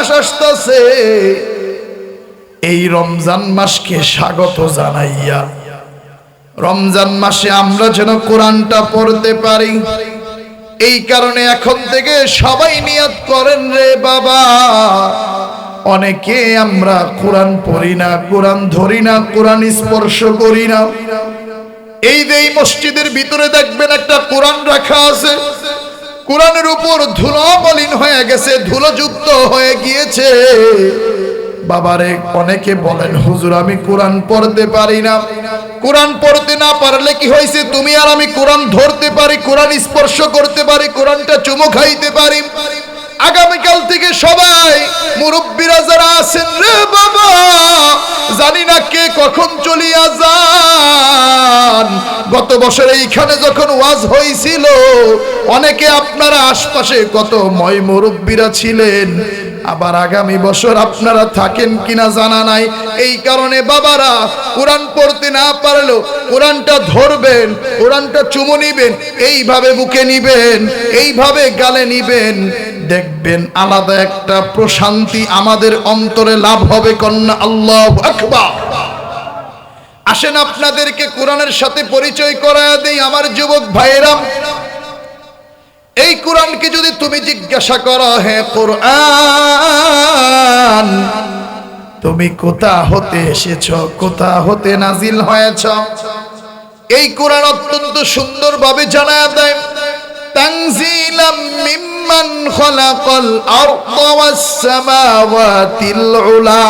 মাস আসতেছে, এই রমজান মাসকে স্বাগত জানাইয়া রমজান মাসে আমরা যেন কোরআনটা পড়তে পারি। এই কারণে এখন থেকে সবাই নিয়ত করেন রে বাবা, অনেকে আমরা কোরআন পড়ি না, কোরআন ধরি না, কোরআন স্পর্শ করি না। এই যে এই মসজিদের ভিতরে দেখবেন একটা কোরআন রাখা আছে, কোরআনের উপর ধুলো মলিন হয়ে গেছে, ধুলোযুক্ত হয়ে গিয়েছে। বাবারে অনেকে বলেন হুজুর আমি কোরআন পড়তে পারি না। কোরআন পড়তে না পারলে কি হয়েছে, তুমি আর আমি কোরআন ধরতে পারি, কোরআন স্পর্শ করতে পারি, কোরআনটা চুমু খাইতে পারি। আগামীকাল থেকে সবাই মুরব্বীরা যারা আছেন রে বাবা, জানি না কে কখন চলিয়া যান। গত বছর এইখানে যখন ওয়াজ হয়েছিল, অনেকে আপনারা আশপাশে কত ময় মুরব্বীরা ছিলেন, আবার আগামী বছর আপনারা থাকেন কিনা জানা নাই। এই কারণে বাবারা কোরআন পড়তে না পারলেও কোরআনটা ধরবেন, কোরআনটা চুমু নিবেন, এইভাবে বুকে নিবেন, এইভাবে গালে নিবেন, দেখবেন আলাদা একটা প্রশান্তি আমাদের অন্তরে লাভ হবে। কন্যা আল্লাহু আকবার। আসেন আপনাদেরকে কোরআনের সাথে পরিচয় করায়া দেই। আমার যুবক ভাইয়েরা, এই কোরআনকে যদি তুমি জিজ্ঞাসা করো, হে কোরআন তুমি কোথা হতে এসেছো, কোথা হতে নাজিল হয়েছ, এই কোরআন অত্যন্ত সুন্দরভাবে জানায়া দেয়। তানজিলাম মিম্মান খালাকাল আরদা ওয়াস সামাওয়াতিল উলা।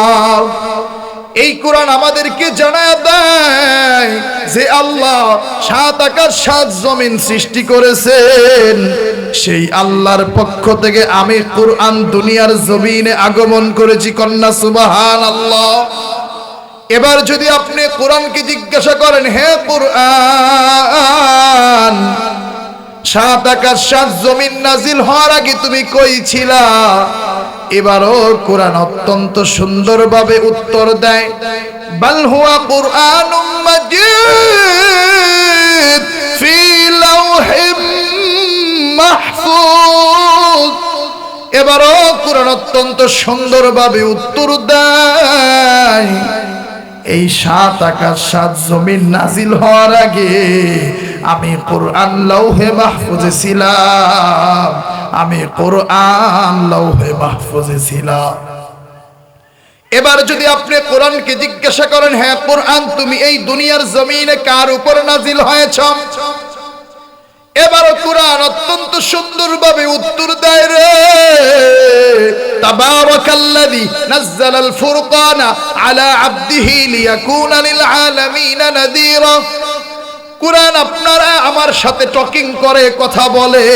এই কোরআন আমাদেরকে জানায়া দেয় যে আল্লাহ 7 আকাশ 7 জমিন সৃষ্টি করেছেন, সেই আল্লাহর পক্ষ থেকে আমি কোরআন দুনিয়ার জমিনে আগমন করেছি। কন্যা সুবহানাল্লাহ। এবার যদি আপনি কোরআনকে জিজ্ঞাসা করেন, হে কোরআন 7 আকাশ 7 জমিন নাজিল হওয়ার আগে তুমি কই ছিলা, এবারও কোরআন অত্যন্ত সুন্দরভাবে উত্তর দেয়, বাল হুয়া কুরআনুম মাজিদ ফি লাওহিম মাহফুজ। এবারও কোরআন অত্যন্ত সুন্দরভাবে উত্তর দেয়, এই 7 আকাশ 7 জমিন নাজিল হওয়ার আগে আমি কোরআন লৌহে মাহফুজে ছিলাম, আমি কোরআন লৌহে মাহফুজে ছিলাম। এবার যদি আপনি কোরআনকে জিজ্ঞাসা করেন, হ্যাঁ কোরআন তুমি এই দুনিয়ার জমিনে কার উপর নাজিল হয়েছ, এবার কোরআন অত্যন্ত সুন্দরভাবে উত্তর দেয়, রে তাবারাকাল্লাযী নাযালাল ফুরকানা আলা আবদিহি লিয়াকুনা লিল আলামিনা নাযীরা। কোরআন আপনারা আমার সাথে টকিং করে, কথা বলে,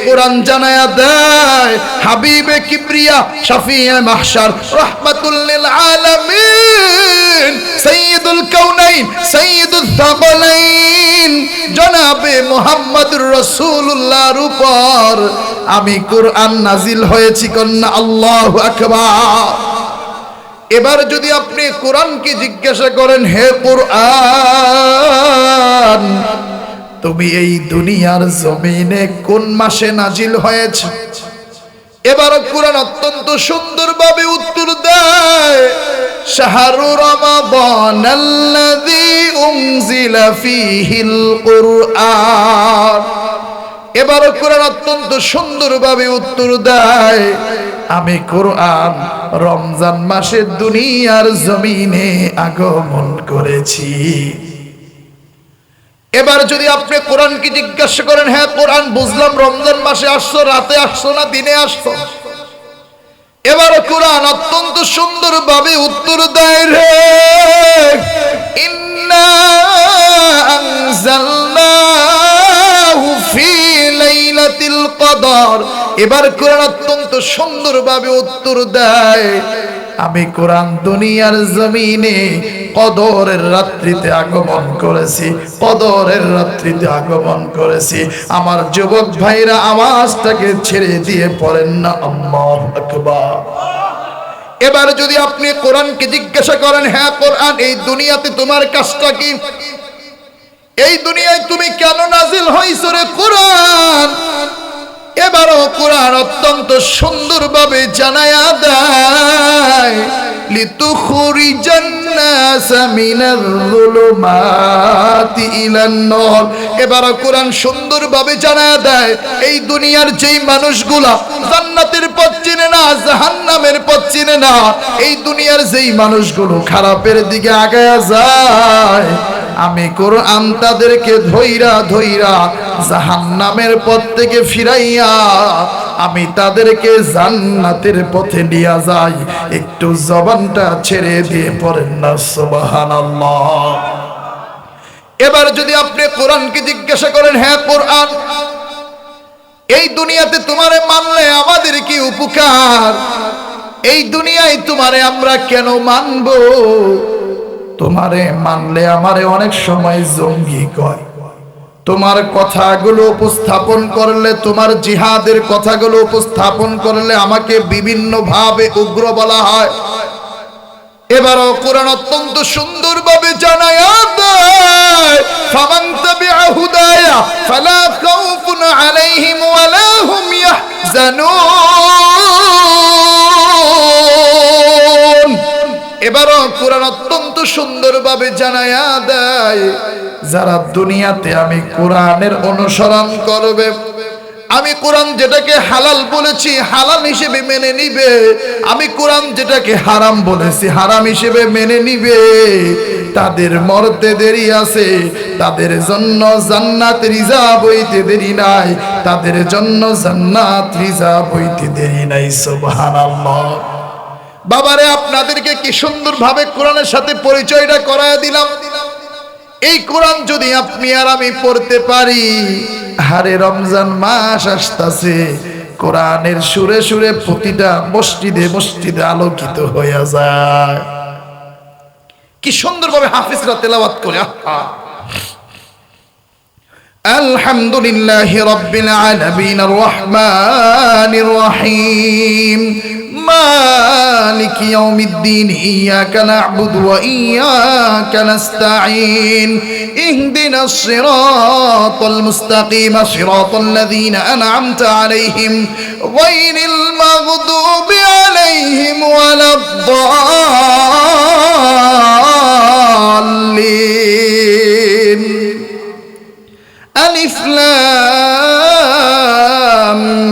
কোরআন জানায়া দেয় হাবিবে কিবরিয়া শাফিয়ে মাহশার রাহমাতুল লিল আলামিন সাইয়্যিদুল কাউনাইন সাইয়্যিদুল সাকালাইন জনাবে মুহাম্মদুর রাসূলুল্লাহর উপর আমি কোরআন নাজিল হয়েছি। কন্যা আল্লাহু আকবার। এবার যদি আপনি কোরআনকে জিজ্ঞাসা করেন, হে কোরআন তুমি এই দুনিয়ার জমিনে কোন মাসে নাজিল হয়েছে, এবার কোরআন অত্যন্ত সুন্দরভাবে উত্তর দেয়, শাহরু রমাদানাল্লাযী উনজিলা ফীহিল কুরআন। এবার কোরআন অত্যন্ত সুন্দরভাবে উত্তর দেয়, আমি কোরআন রমজান মাসে দুনিয়ার জমিনে আগমন করেছি। এবার যদি আপনি কোরআনকে জিজ্ঞাসা করেন, হ্যাঁ কোরআন বুঝলাম রমজান মাসে আসছো, রাতে আসছো না দিনে আসছো, এবার কোরআন অত্যন্ত সুন্দরভাবে উত্তর দেয়, রে ইন্না আনজালনাহু ফি লাইলাতিল কদর। এবার কোরআন অত্যন্ত সুন্দরভাবে উত্তর দেয়, আমি কোরআন দুনিয়ার জমিনে কদরের রাত্রিতে আগমন করেছি, কদরের রাত্রিতে আগমন করেছি। আমার যুবক ভাইরা আওয়াজটাকে ছেড়ে দিয়ে পড়েন না আল্লাহু আকবার। এবার যদি আপনি কোরআনকে জিজ্ঞাসা করেন, হ্যাঁ কোরআন এই দুনিয়াতে তোমার কাজটা কি, এই দুনিয়ায় তুমি কেন নাজিল হইছো রে কোরআন, এবারও কোরআন অত্যন্ত সুন্দরভাবে জানায়া দেয় লিতুখরিজান নাস মিনাল যুলুমাতি ইলান নূর। এবারও কোরআন সুন্দরভাবে জানায়া দেয় এই দুনিয়ার যেই মানুষগুলা জান্নাতের পথ চিনে না, জাহান্নামের পথ চিনে না, এই দুনিয়ার যেই মানুষগুলো খারাপের দিকে আগায়া যায়, আমি কোরআন তাদেরকে ধইরা ধইরা জাহান্নামের পথ থেকে ফিরাইয়া আমি তাদেরকে জান্নাতের পথে নিয়ে যাই। একটু জবানটা ছেড়ে দিয়ে পড়েন না সুবহানাল্লাহ। এবার যদি আপনি কোরআনকে জিজ্ঞাসা করেন, হ্যাঁ কোরআন, এই দুনিয়াতে তোমারে মানলে আমাদের কি উপকার? এই দুনিয়ায় তোমারে আমরা কেন মানব? তোমারে মানলে আমারে অনেক সময় জঙ্গি কয়, তোমার কথাগুলো উপস্থাপন করলে, তোমার জিহাদের কথাগুলো উপস্থাপন করলে আমাকে বিভিন্ন ভাবে উগ্র বলা হয়। এবারও কোরআন অত্যন্ত সুন্দরভাবে জানায়া দেয় ফামান তাবিআ হুদায়া ফালা খাউফুন আলাইহিম ওয়ালা হুম ইয়াহজানুন। এবারও কোরআন অত্যন্ত সুন্দরভাবে জানায়া দেয় যারা দুনিয়াতে আমি কোরআনের অনুসরণ করবে, আমি কোরআন যেটাকে হালাল বলেছি হালাল হিসেবে মেনে নিবে, আমি কোরআন যেটাকে হারাম বলেছি হারাম হিসেবে মেনে নিবে, তাদের মরতে দেরি আছে, তাদের জন্য জান্নাত রিজার্ভ হইতে দেরি নাই, তাদের জন্য জান্নাত রিজার্ভ হইতে দেরি নাই। সুবহানাল্লাহ। বাবারে, আপনাদেরকে কি সুন্দরভাবে কোরআনের সাথে পরিচয়টা করায় দিলাম। এই কোরআন যদি আপনি আর আমি পড়তে পারি, হারে রমজান মাস আসতেছে, কোরআনের সুরে সুরে প্রতিটা মসজিদে মসজিদে আলোকিত হয়ে যায়। কি সুন্দরভাবে হাফিজরা তেলাওয়াত করে। আলহামদুলিল্লাহি রাব্বিল আলামিন আর রহমানির রহিম مالك يوم الدين إياك نعبد وإياك نستعين اهدنا الصراط المستقيم صراط الذين أنعمت عليهم غير المغضوب عليهم ولا الضالين ألف لام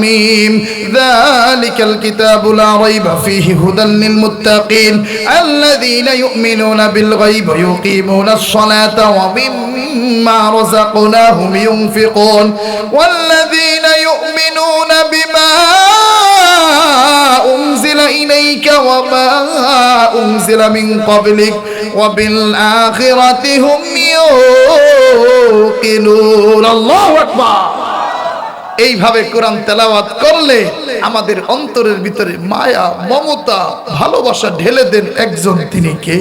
ميم ذلك الكتاب لا ريب فيه هدى للمتقين الذين يؤمنون بالغيب ويقيمون الصلاة ومما رزقناهم ينفقون والذين يؤمنون بما أنزل إليك وما أنزل من قبلك وبالآخرة هم يوقنون الله أكبر। এইভাবে কোরআন তেলাওয়াত করলে আমাদের অন্তরের ভিতরে মায়া মমতা ভালোবাসা ঢেলে দেন একজন, তিনি কে?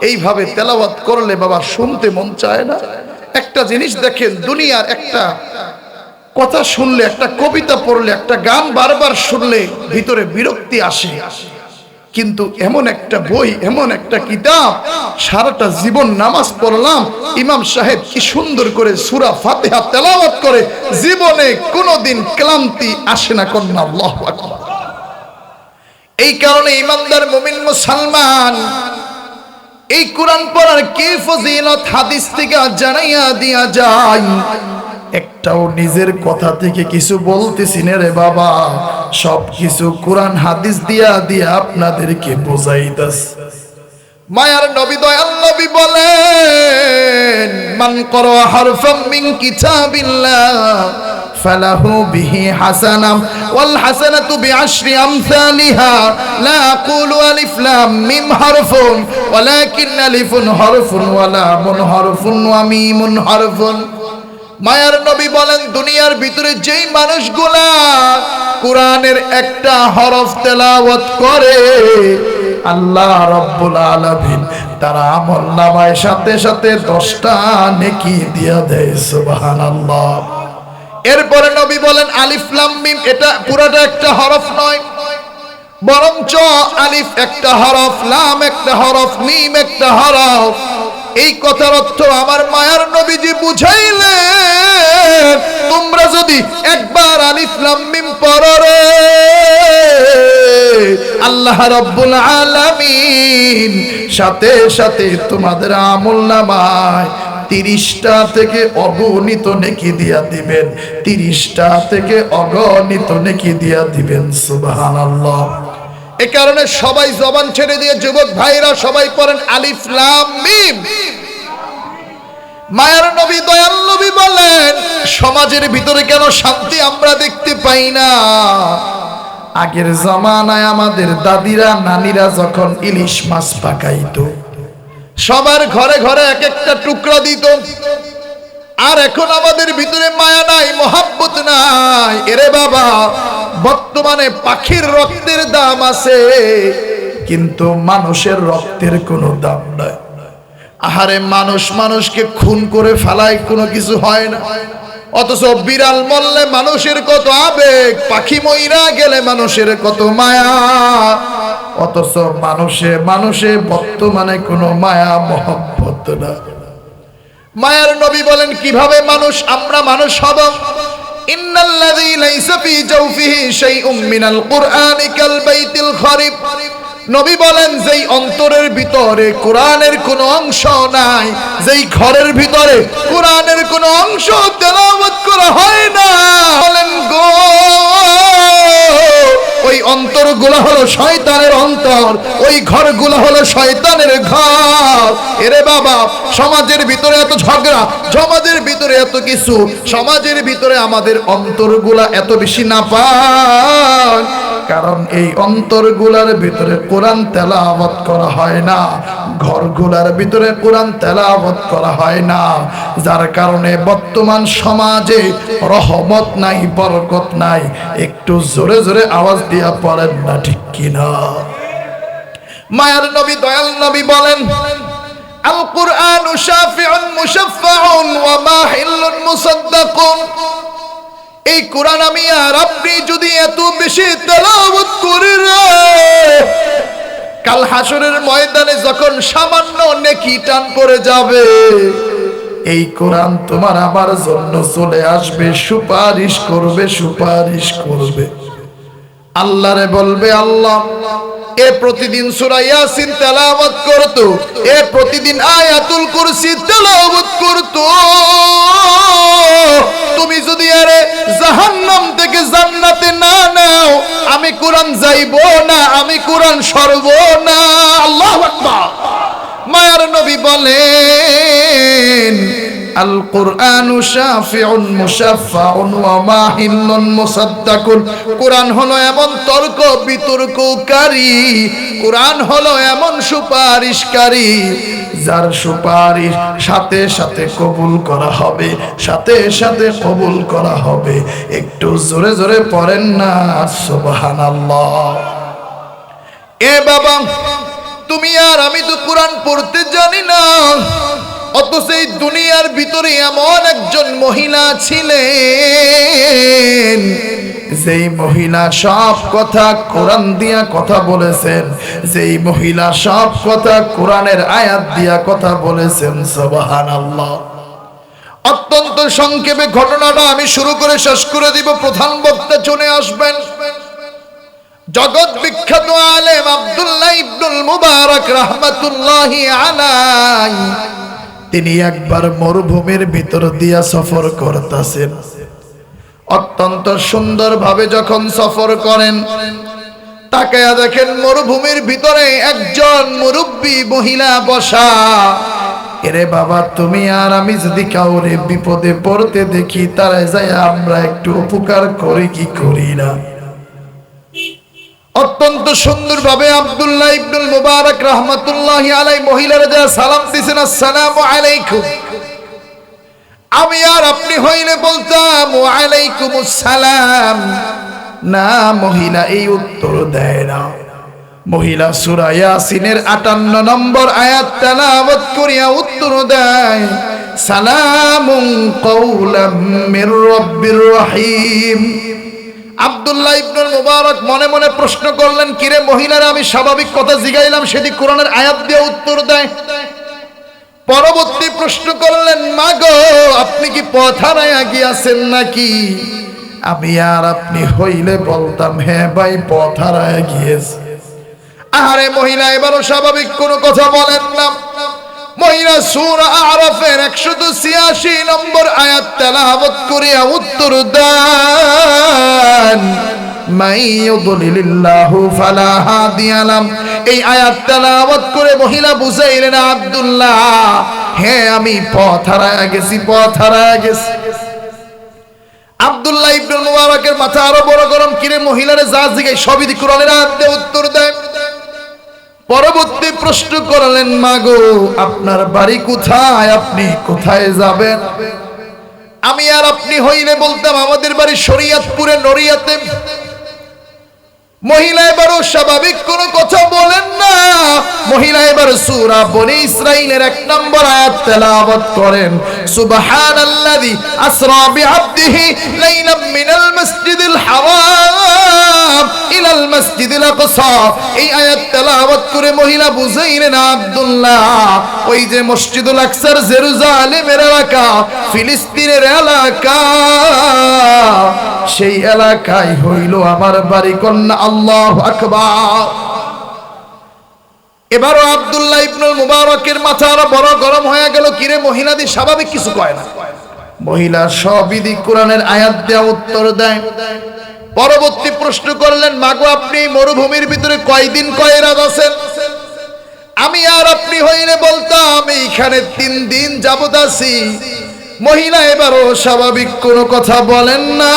এইভাবে তেলাওয়াত করলে বাবা শুনতে মন চায় না। একটা জিনিস দেখেন, দুনিয়ার একটা কথা শুনলে, একটা কবিতা পড়লে, একটা গান বারবার শুনলে ভিতরে বিরক্তি আসে, কিন্তু এমন একটা বই, এমন একটা কিতাব, সারাটা জীবন নামাজ পড়লাম, ইমাম সাহেব কি সুন্দর করে সূরা ফাতিহা তেলাওয়াত করে, জীবনে কোনোদিন ক্লান্তি আসে না। কন্যা আল্লাহু আকবার। এই কারণে ইমানদার মুমিন মুসলমান এই কোরআন পড়ার কি ফজিলত হাদিস থেকে জানাইয়া দিয়া যায়। একটাও নিজের কথা থেকে কিছু বলতেছি না রে বাবা, সব কিছু কোরআন হাদিস দিয়া দিয়া আপনাদেরকে বোঝাইতাছি। মায়ার নবী দয়াল নবী বলেন, মান ক্বারা হারফাম মিন কিতাবিল্লাহ ফালাহু বিহি হাসানাম ওয়াল হাসানাতু বিআশরি আমসালিহা লা আকুলু আলিফ লাম মিম হারফুন ওয়ালাকিন আলিফুন হারফুন ওয়া লামুন হারফুন ওয়া মিমুন হারফুন। মায়ার নবী বলেন, দুনিয়ার ভিতরে যেই মানুষগুলা কোরআনের একটা হরফ তেলাওয়াত করে, আল্লাহ রাব্বুল আলামিন তার আমলনামায় সাথে সাথে 10টা নেকি দিয়া দেয়। সুবহানাল্লাহ। এরপরে নবী বলেন, আলিফ লাম মিম এটা পুরোটা একটা হরফ নয়, বরঞ্চ আলিফ একটা হরফ, লাম একটা হরফ, মিম একটা হরফ। এই কথার অর্থ আমার মায়ার নবীজি বুঝাইলেন, তোমরা যদি একবার আলিফ লাম মিম পড়ো রে, আল্লাহ রাব্বুল আলামিন সাথে সাথে তোমাদের আমলনামায় 30টা থেকে অগণিত নেকি দিয়া দিবেন, 30টা থেকে অগণিত নেকি দিয়া দিবেন। সুবহানাল্লাহ। এ কারণে সবাই জবান ছেড়ে দিয়ে যুবক ভাইরা সবাই পড়েন আলিফ লাম মিম। মায়ার নবী দয়াল নবী বলেন, সমাজের ভিতরে কেন শান্তি আমরা দেখতে পাই না? আগের জামানায় আমাদের দাদিরা নানিরা যখন ইলিশ মাছ পাকাইতো, সবার ঘরে ঘরে এক একটা টুকরা দিত। আর এখন আমাদের ভিতরে মায়া নাই, মহাব্বত নাই। এরে বাবা, বর্তমানে পাখির রক্তের দাম আছে, কিন্তু মানুষের রক্তের কোনো দাম নাই। আহারে, মানুষ মানুষকে খুন করে ফেলায়, কোনো কিছু হয় না। অথচ বিড়াল মরলে মানুষের কত আবেগ, পাখি মইরা গেলে মানুষের কত মায়া। অথচ মানুষে বর্তমানে কোনো মায়া মহব্বত না। মায়ার নবী বলেন কিভাবে আমরা মানুষ হব। ইন্নাল্লাযী লাইসা ফী জাওফিহি শাইউম মিনাল কুরআনি কাল বাইতিল খারিব। নবী বলেন, যেই অন্তরের ভিতরে কোরআনের কোনো অংশ নাই, যেই ঘরের ভিতরে কোরআনের কোনো অংশ তেলাওয়াত করা হয় না, বলেন গো, ওই অন্তরগুলো হলো শয়তানের অন্তর, ওই ঘরগুলো হলো শয়তানের ঘর। এরে বাবা, সমাজের ভিতরে এত ঝগড়া, সমাজের ভিতরে এত কিছু, সমাজের ভিতরে আমাদের অন্তরগুলা এত বেশি না পায়, কারণ এই অন্তরগুলার ভিতরে কোরআন তেলাওয়াত করা হয় না, ঘরগুলার ভিতরে কোরআন তেলাওয়াত করা হয় না। যার কারণে বর্তমান সমাজে রহমত নাই, বরকত নাই। একটু জোরে জোরে আওয়াজ দিয়া পড়েন না, ঠিক কিনা? মায়ার নবী দয়াল নবী বলেন, আল কুরআনু শাফিউন মুশাফফাউন ওয়া মাহিল্লুন মুসাদ্দাকুন। এই কোরআন আমি আর আপনি যদি এত বেশি তেলাওয়াত করি রে, কাল হাসরের ময়দানে যখন সামান্য নেকি টান করে যাবে, এই কোরআন তোমার আমার জন্য চলে আসবে, সুপারিশ করবে, সুপারিশ করবে। আল্লাহরে বলবে, আল্লাহ এ প্রতিদিন সূরা ইয়াসিন তেলাওয়াত করতো, এ প্রতিদিন আয়াতুল কুরসি তেলাওয়াত করতো, তুমি যদি আরে জাহান্নাম থেকে জান্নাতে না নাও, আমি কোরআন যাইবো না, আমি কোরআন সরবো না। আল্লাহু আকবার। মায়ার নবী বলেন, আল কুরআনু শাফিউন মুশাফফাউন ওয়া মাহিল্লুন মুসাদ্দাকুন। কোরআন হলো এমন তর্ক বিতর্ককারী, কোরআন হলো এমন সুপারিশকারী, যার সুপারিশ সাথে সাথে কবুল করা হবে, সাথে সাথে কবুল করা হবে। একটু জোরে জোরে পড়েন না সুবহানাল্লাহ। এ বাবা, তুমি আর আমি তো কোরআন পড়তে জানি না, অথচ এই দুনিয়ার ভিতরে এমন একজন মহিলা ছিলেন, যেই মহিলা সব কথা কোরআন দিয়া কথা বলেছেন, যেই মহিলা সব কথা কোরআনের আয়াত দিয়া কথা বলেছেন। সুবহানাল্লাহ। অত্যন্ত সংক্ষেপে ঘটনাটা আমি শুরু করে শেষ করে দিব, প্রধান বক্তা চলে আসবেন। জগৎ বিখ্যাত আলেম আব্দুল্লাহ ইবনুল মুবারক রাহমাতুল্লাহি আলাইহি, তিনি একবার মরুভূমির ভিতর দিয়া সফর করতেছেন। অত্যন্ত সুন্দরভাবে যখন সফর করেন, তাকায়া দেখেন মরুভূমির ভিতরে একজন মুরব্বী মহিলা বসা। এরে বাবা, তুমি আর আমি যদি কাউরে বিপদে পড়তে দেখি, তারা যায় আমরা একটু উপকার করি কি করি না? অত্যন্ত সুন্দরভাবে আব্দুল্লাহ ইবনুল মুবারক রাহমাতুল্লাহি আলাইহি মহিলারা যা সালাম দিয়েছেন, আসসালামু আলাইকুম। আমি আর আপনি হইলে বলতাম ওয়া আলাইকুমুস সালাম, না, মহিলা এই উত্তর দেয় না। মহিলা সূরা ইয়াসিনের 58 নম্বর আয়াত তেলাওয়াত করিয়া উত্তর দেয়, সালামুন কাওলাম মির রাব্বির রহিম। আব্দুল্লাহ ইবনুল মুবারক মনে মনে প্রশ্ন করলেন, কিরে মহিলারা, আমি স্বাভাবিক কথা জিগাইলাম, সেটি কোরআনের আয়াত দিয়ে উত্তর দেয়। পরবর্তী প্রশ্ন করলেন, মা গো আপনি কি পথ হারাইয়া গিয়াছেন নাকি? আমি আর আপনি হইলে বলতাম, হ্যাঁ ভাই পথ হারাইয়া গিয়েছি। আরে মহিলা এবারও স্বাভাবিক কোনো কথা বলেন না। মহিলা সূরা আরাফের 186 নম্বর আয়াত তেলাওয়াত করিয়া উত্তর দেন, মাইয়ুদলিলিল্লাহু ফালা হাদিয়া লাহু। এই আয়াত তেলাওয়াত করে মহিলা বুঝাইলেন, আব্দুল্লাহ হ্যাঁ আমি পথ হারায়া গেছি, পথ হারায়া গেছি। আব্দুল্লাহ ইবনে মুবারকের মাথা আরো বড় গরম, কিরে মহিলারে যা জিজ্ঞাসা সবই কোরআনের আয়াত দিয়ে উত্তর দেয়। পরবর্তী প্রশ্ন করলেন, মা গো আপনার বাড়ি কোথায়, আপনি কোথায় যাবেন? আমি আর আপনি হইলে বলতাম আমাদের বাড়ি শরীয়তপুরে নড়িয়াতে। মহিলা এবারও স্বাভাবিক কোনো কথা বলেন না। মহিলা এবার সূরা বনী ইসরাঈলের 1 নম্বর আয়াত তেলাওয়াত করেন, সুবহানাল্লাযী আসরা বিআবদিহি লাইলাম মিনাল মাসজিদিল হারাম ইলাল মাসজিদিল আকসা। এই আয়াত তেলাওয়াত করে মহিলা বুঝাইলেন, আব্দুল্লাহ ওই যে মসজিদুল আকসার জেরুজালেমের এলাকা, ফিলিস্তিনের এলাকা, সেই এলাকায় হইল আমার বাড়ি। কন্যা আল্লাহু আকবার। এবারও আব্দুল্লাহ ইবনে মুবারকের মাথা আরো বড় গরম হয়ে গেল, কিরে মহিলাদের স্বাভাবিক কিছু কয় না। মহিলা সবিধি কোরআনের আয়াত দেয়া উত্তর দেয়। পরবর্তী প্রশ্ন করলেন, মাগো আপনি মরুভূমির ভিতরে কয়দিন কয় রাত আছেন? আমি আর আপনি হইলে বলতাম এইখানে 3 দিন যাবত আছি। মহিলা এবারও স্বাভাবিক কোনো কথা বলেন না।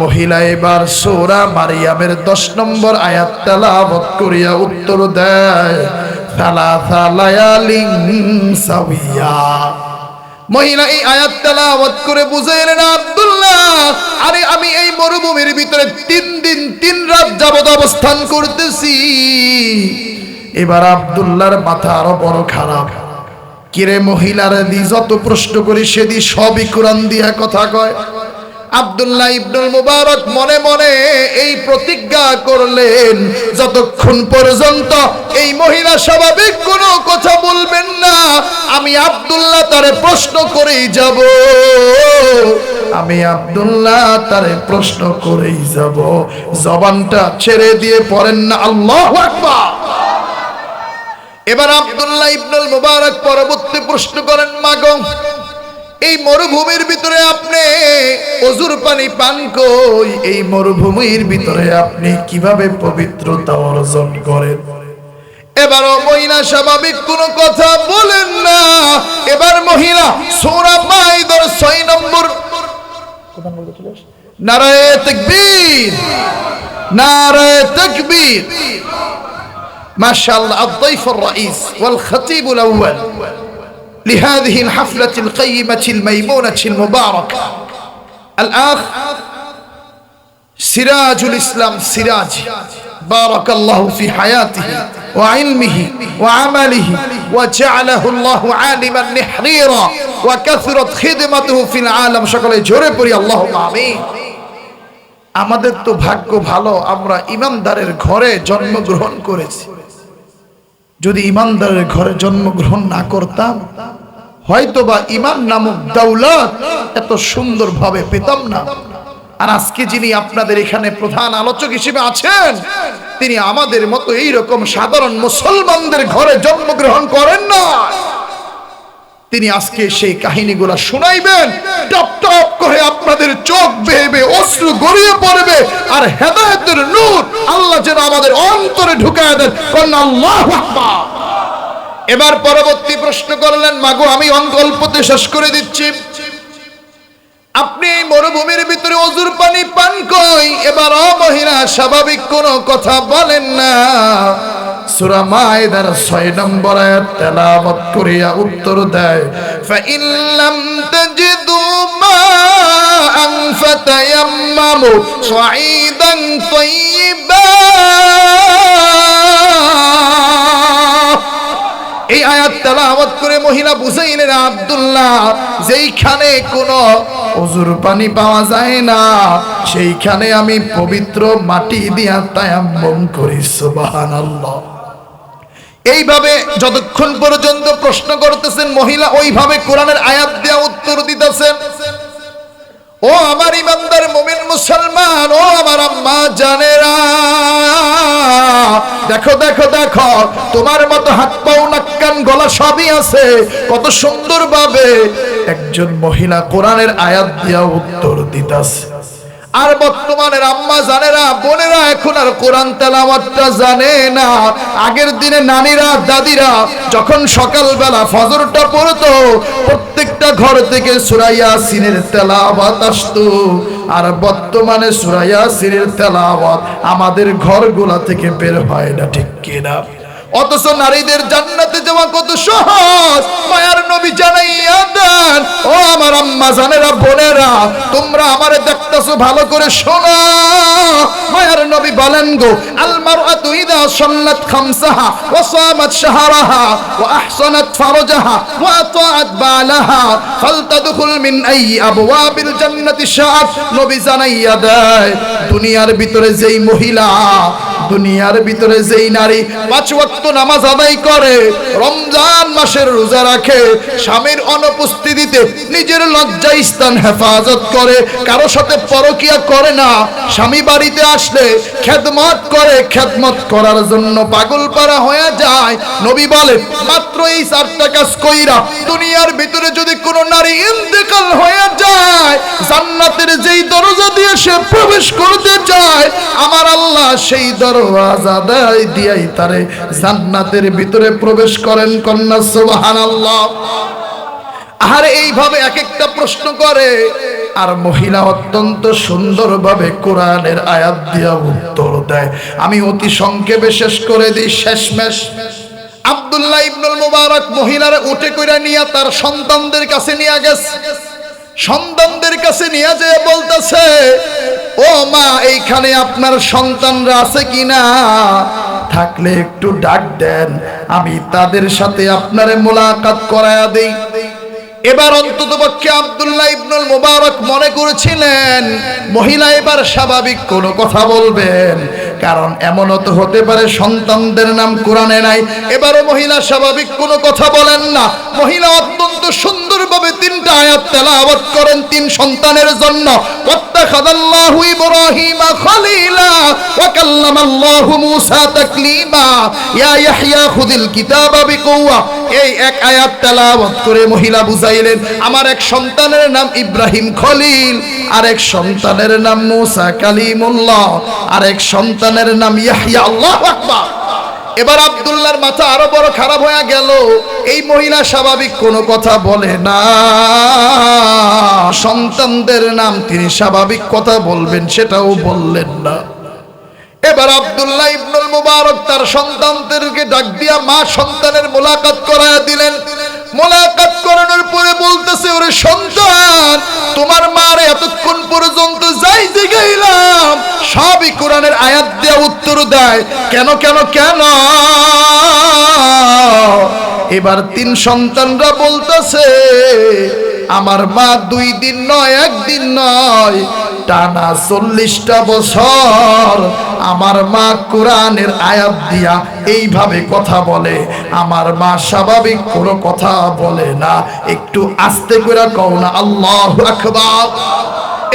মহিলা এবার সূরা মারিয়ামের 10 নম্বর আয়াত তেলাওয়াত করিয়া উত্তর দেয়, সালাসা লায়ালিন সাওয়িয়া। মহিলা এই আয়াত তেলাওয়াত করে বুঝাইলেন, আব্দুল্লাহ আরে আমি এই মরুভূমির ভিতরে 3 দিন 3 রাত যাবত অবস্থান করতেছি। এবার আব্দুল্লাহর মাথা আরো বড় খারাপ, কিরে মহিলারা দি যত প্রশ্ন করি সেদি সবই কোরআন দিয়া কথা কয়। আব্দুল্লাহ ইবনে মুবারক মনে মনে এই প্রতিজ্ঞা করলেন, যতক্ষণ পর্যন্ত এই মহিলা স্বাভাবিক কোনো কথা বলবেন না, আমি আব্দুল্লাহ তারে প্রশ্ন করেই যাব। আমি আব্দুল্লাহ তারে প্রশ্ন করেই যাব। জবানটা ছেড়ে দিয়ে পড়েন না আল্লাহু আকবার। এবার আব্দুল্লাহ ইবনে মুবারক পরবর্তী প্রশ্ন করেন, মাগো এই মরুভূমির ভিতরে আপনি ওযুর পানি পান কই? এই মরুভূমির ভিতরে আপনি কিভাবে পবিত্রতা অর্জন করেন? এবারও মহিলা স্বাভাবিক কোনো কথা বলেন না। এবার মহিলা সূরা মাইদার 6 নম্বর, নারায়ে তাকবীর, নারায়ে তাকবীর। মাশাআল্লাহ, الضيف الرئيس والخطيب الأول لهذه الحفلة القيمة الميمونة المباركة الأخ سراج الإسلام سراج، بارك الله في حياته وعلمه وعمله وجعله الله عالما نحريرا وكثرت خدمته في العالم। সকলে জোরে পড়ি اللهم آمين। আমাদের তো ভাগ্য ভালো, আমরা ইমানদারের ঘরে জন্মগ্রহণ করেছি। যদি ইমানদারের ঘরে জন্মগ্রহণ না করতাম হয়তোবা ঈমান নামক দৌলত এত সুন্দরভাবে পেতাম না। আর আজকে যিনি আপনাদের এখানে প্রধান আলোচক হিসেবে আছেন, তিনি আমাদের মতো এইরকম সাধারণ মুসলমানদের ঘরে জন্মগ্রহণ করেন না। তিনি আজকে সেই কাহিনীগুলো শোনাইবেন, টপ টপ করে আপনাদের চোখ বেয়ে বেয়ে অশ্রু গড়িয়ে পড়বে, আর হেদায়েতের নূর আল্লাহ যেন আমাদের অন্তরে ঢুকায় দেন। আল্লাহু আকবার। এবার পরবর্তী প্রশ্ন করলেন, মাগো আমি অল্পতে শেষ করে দিচ্ছি, আপনি এই মরুভূমির ভিতরে ওযুর পানি পান কই? এবার মহিলা স্বাভাবিক কোনো কথা বলেন না। সূরা মাইদার 6 নম্বর আয়াত তেলাওয়াত করিয়া উত্তর দেয়, ফাইন লাম তাজিদু মাআন ফাতায়াম্মামু সাঈদান তাইয়্যিবা। এই আয়াত তেলাওয়াত করে মহিলা বুঝাইলেন, আব্দুল্লাহ যেইখানে কোনো ওযুর পানি পাওয়া যায় না সেইখানে আমি পবিত্র মাটি দিয়া তায়াম্মুম করি। সুবহানাল্লাহ। এইভাবে যতক্ষণ পর্যন্ত প্রশ্ন করতেছেন মহিলা ওইভাবে কোরআনের আয়াত দেয়া উত্তর দিতেছেন। ও আমার ইমানদার মুমিন মুসলমান, ও আমার আম্মা জানেরা, দেখো দেখো দেখো, তোমার মতো হাত পাও নাক কান গলা সবই আছে, কত সুন্দর ভাবে একজন মহিলা কোরআনের আয়াত দিয়া উত্তর দিতেছে। আর বর্তমানের আম্মা জানেরা, বোনেরা এখন আর কোরআন তেলাওয়াতটা জানে না। আগের দিনে নানিরা দাদিরা যখন সকালবেলা ফজরটা পড়তো, প্রত্যেকটা ঘর থেকে সূরা ইয়াসিনের তেলাওয়াত আসতো। আর বর্তমানে সূরা ইয়াসিনের তেলাওয়াত আমাদের ঘরগুলা থেকে বের হয় না, ঠিক কিনা? অথচ নারীদের জান্নাতে যাওয়া কত সহজ, মায়ার নবী জানাইয়া দেন। ও আমার আম্মা জানেরা, বোনেরা, তোমরা আমারে দেখতেছো, ভালো করে শোনো। মায়ার নবী বলেন গো, আল মারআতু ইযা সাল্লাত খামসাহা ওয়া সামাত শাহরাহা ওয়া আহসানাত ফারজাহা ওয়া আতাআত বালাহা ফালতাদখুল মিন আই আবওয়াবিল জান্নাতি শাআত। নবী জানাইয়া দেয়, দুনিয়ার ভিতরে যেই মহিলা, দুনিয়ার ভিতরে যেই নারী 5 ওয়াক্ত নামাজ আদায় করে, রমজান মাসের রোজা রাখে, স্বামীর অনুপস্থিতিতে নিজের লজ্জা স্থান হেফাজত করে, কারো সাথে পরকিয়া করে না, স্বামী বাড়িতে আসলে খেদমত করে, খেদমত করার জন্য পাগল পারা হয়ে যায়। নবী বলে, মাত্র এই 4টা কাজ কইরা দুনিয়ার ভিতরে যদি কোনো নারী ইন্তেকাল হয়ে যায়, জান্নাতের যেই দরজা দিয়ে সে প্রবেশ করতে চায়, আমার আল্লাহ সেই দরজা দিয়াই তারে জান্নাতের ভিতরে প্রবেশ করেন। কন্যা সুবহানাল্লাহ। আর এইভাবে এক একটা প্রশ্ন করে, আর মহিলা অত্যন্ত সুন্দরভাবে কোরআনের আয়াত দিয়া উত্তর দেয়। আমি অতি সংক্ষেপে শেষ করে দিই, শেষমেশ আব্দুল্লাহ ইবনুল মুবারক মহিলারা উঠে কইরা নিয়ে তার সন্তানদের কাছে নিয়ে গেছে। সন্তানদের কাছে নিয়ে যেয়ে বলতেছে, ও মা, এইখানে আপনার সন্তানরা আছে কিনা? থাকলে একটু ডাক দেন, আমি তাদের সাথে আপনারে মোলাকাত করায়া দেই। এবার অন্ততপক্ষে আব্দুল্লাহ ইবনুল মুবারক মনে করেছিলেন মহিলা এবার স্বাভাবিক কোনো কথা বলবেন, কারণ এমনও তো হতে পারে সন্তানদের নাম কোরআনে নাই। এবারও মহিলা স্বাভাবিক কোনো কথা বলেন না। মহিলা অত্যন্ত সুন্দরভাবে 3টা আয়াত তেলাওয়াত করেন 3 সন্তানের জন্য। ওয়াত্তাখাযাল্লাহু ইব্রাহিমা খলিলা ওয়া কাল্লামাল্লাহু মূসা তাকলিমা ইয়া ইয়াহইয়া খুযিল কিতাবা বিকুওয়া। এই এক আয়াত তেলাওয়াত করে মহিলা বুঝাইলেন, আমার এক সন্তানের নাম ইব্রাহিম খলিল, আরেক সন্তানের নাম মূসা কালিমুল্লাহ, আরেক সন্তানের নাম ইয়াহইয়া। আল্লাহু আকবার। এবার আব্দুল্লাহর মাথা আরো বড় খারাপ হয়ে গেল। এই মহিলা স্বাভাবিক কোনো কথা বলে না, সন্তানদের নাম তিনি স্বাভাবিক কথা বলবেন সেটাও বললেন না। এবার আব্দুল্লাহ ইবনুল মুবারক তার সন্তানদেরকে ডাক দিয়া মা সন্তানের মোলাকাত করায়া দিলেন। মোলাকাত করানোর পরে বলতেছে, ওরে সন্তান, তোমার মারে এতক্ষণ পর্যন্ত যাই জিগাইলাম সবই কোরআনের আয়াত দিয়ে উত্তর দেয়, কেন কেন কেন? এবার 3 সন্তানরা বলতেছে, আমার মা 2 দিন নয়, 1 দিন নয়, টানা 40টা বছর আমার মা কোরআনের আয়াত দিয়া এইভাবে কথা বলে। আমার মা স্বাভাবিক কোনো কথা বলে না। একটু আস্তে করে কও না আল্লাহু আকবার।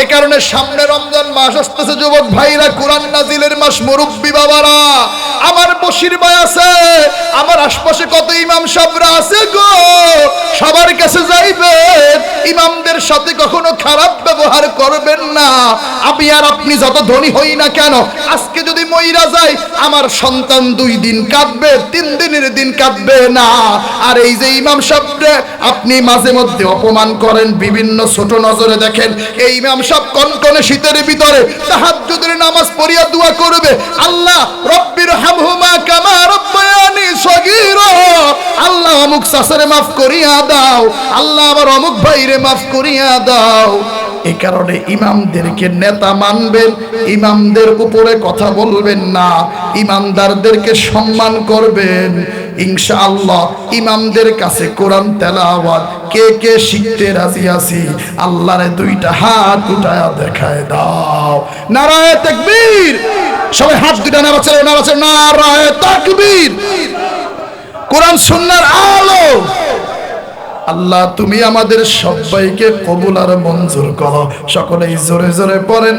এ কারণে সামনে রমজান মাস আসতেছে, যুবক ভাইরা, কোরআন নাজিলের মাস, মুরব্বী বাবারা, আমার বশির ভাই আছে, আমার আশপাশে কত ইমাম সাহেবরা আছে গো, সবার কাছে যাইবেন, ইমামদের সাথে কখনো খারাপ ব্যবহার করবেন না। আমি আর আপনি যত ধনী হই না কেন, আজকে যদি মইরা যায় আমার সন্তান 2 দিন কাঁদবে, 3 দিনের দিন কাঁদবে না। আর এই যে ইমাম সাহেবরা আপনি মাঝে মধ্যে অপমান করেন, বিভিন্ন ছোট নজরে দেখেন, এই ইমাম সব কনকনে শীতের ভিতরে তাহাজ্জুদের নামাজ পড়িয়া দোয়া করবে, আল্লাহ রব্বির হামহুমা কামা রব্বায়ানি সগীরা, আল্লাহ অমুক চাচারে মাফ করিয়া দাও, আল্লাহ আমার অমুক ভাইরে মাফ করিয়া দাও। এই কারণে ইমামদেরকে নেতা মানবেন, ইমামদের উপরে কথা বলবেন না, ইমানদারদেরকে সম্মান করবেন। ইনশাআল্লাহ ইমামদের কাছে কোরআন তেলাওয়াত কে কে শিখতে রাজি আছি? আল্লাহরে 2টা হাত উঠায়া দেখায় দাও। নারায়ে তাকবীর। সবাই হাত 2টা নাড়াচাড়া নাড়াচাড়া, নারায়ে তাকবীর। কোরআন সুন্নাহর আলো। আল্লাহ তুমি আমাদের সবাইকে কবুল আর মঞ্জুর করো। সকলেই জোরে জোরে পড়েন।